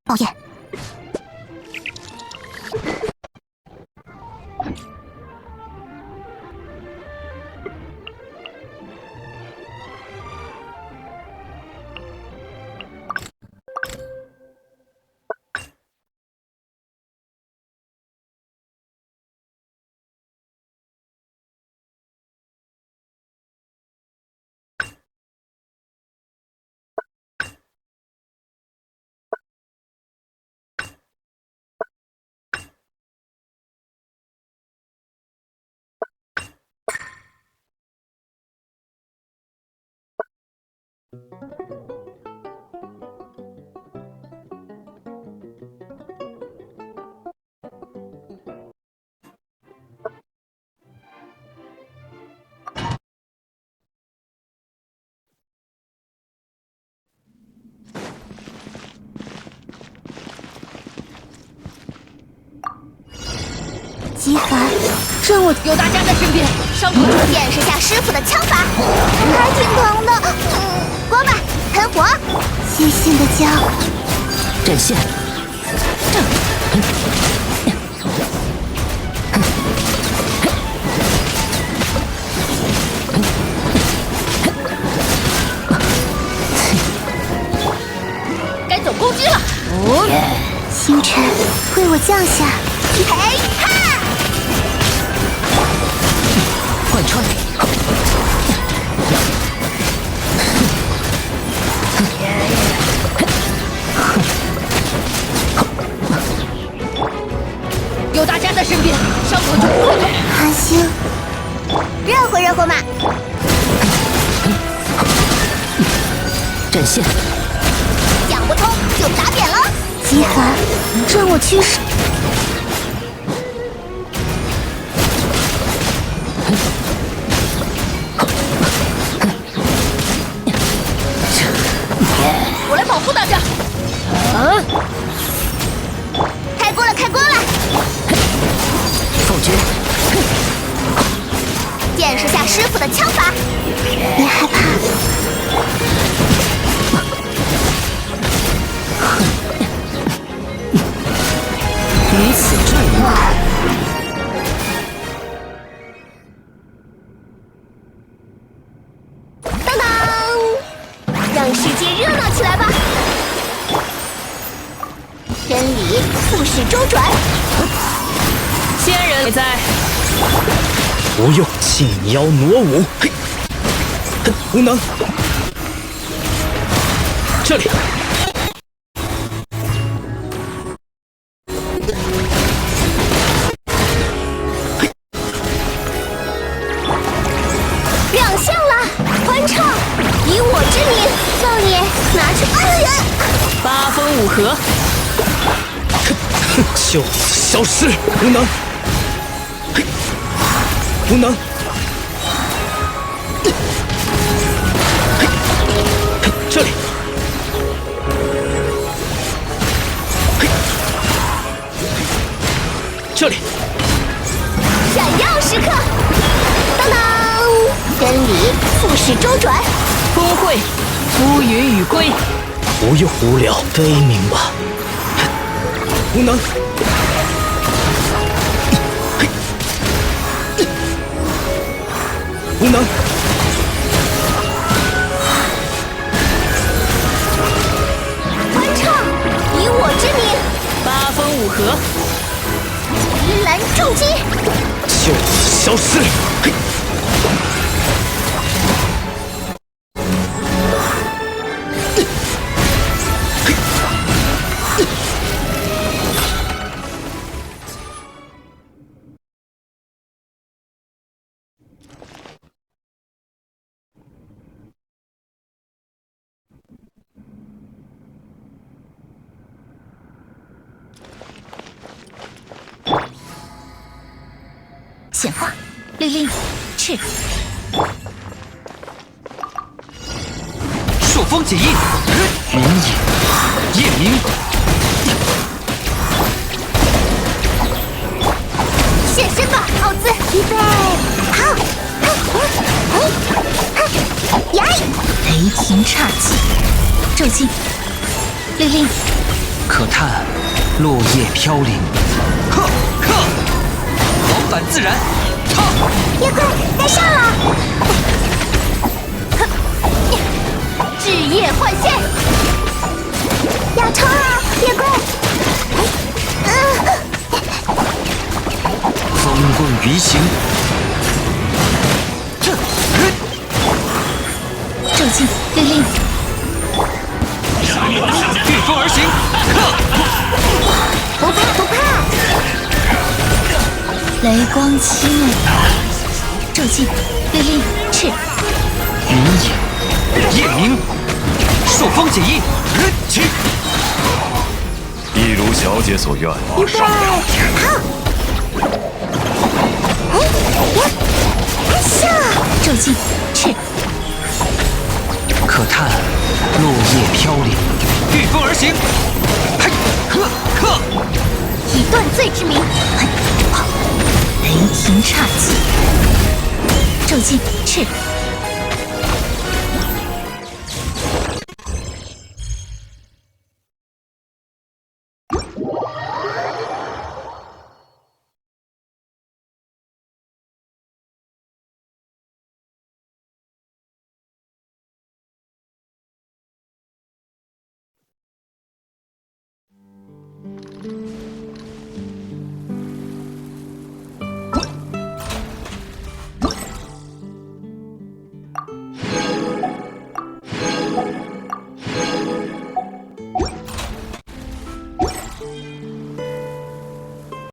爆焰。 极寒，这我有大家在身边，伤口见识下师傅的枪法，还挺疼的。锅巴，喷火，细心的教。阵线，该走攻击了。星辰为我降下，嘿哈！ 贯穿，有大家在身边，伤口就不会痛。寒星，热乎热乎嘛！阵线，讲不通就打扁了。极寒，任我驱使。 我来保护大家。开锅了，开锅了！否决，见识下师傅的枪法，别害怕。于此坠落。当当，让世界热闹起来吧！真理复始周转，仙人也在。不用轻妖挪舞，嘿，无能，这里。 亮相了，欢唱，以我之名，叫你拿去恩人。八风五合，就此消失，无能，嘿，无能，嘿，这里，嘿，这里，闪耀时刻，当当，真理复始周转，工会乌云与归。不用无聊悲鸣吧，无能。 无能，欢唱，以我之名，八风五合，鱼篮重击，就此消失。嘿，显化，律令，赤，朔风解印，云影，夜明，现身吧，奥兹！预备，好，骤进，令令，可叹落叶飘零。呵，往返自然。哈，月桂带上了，炙夜换线，要冲啊，月桂！风棍鱼行。骤进，令令，御风而行。不怕不怕，雷光七怒，骤进，令令，赤，云影，夜明，朔风解衣。起，一如小姐所愿。预备，好！哎呀，骤进，赤，可叹落叶飘零。御风而行。嘿，呵，以断罪之名，雷霆刹气，骤进，赤。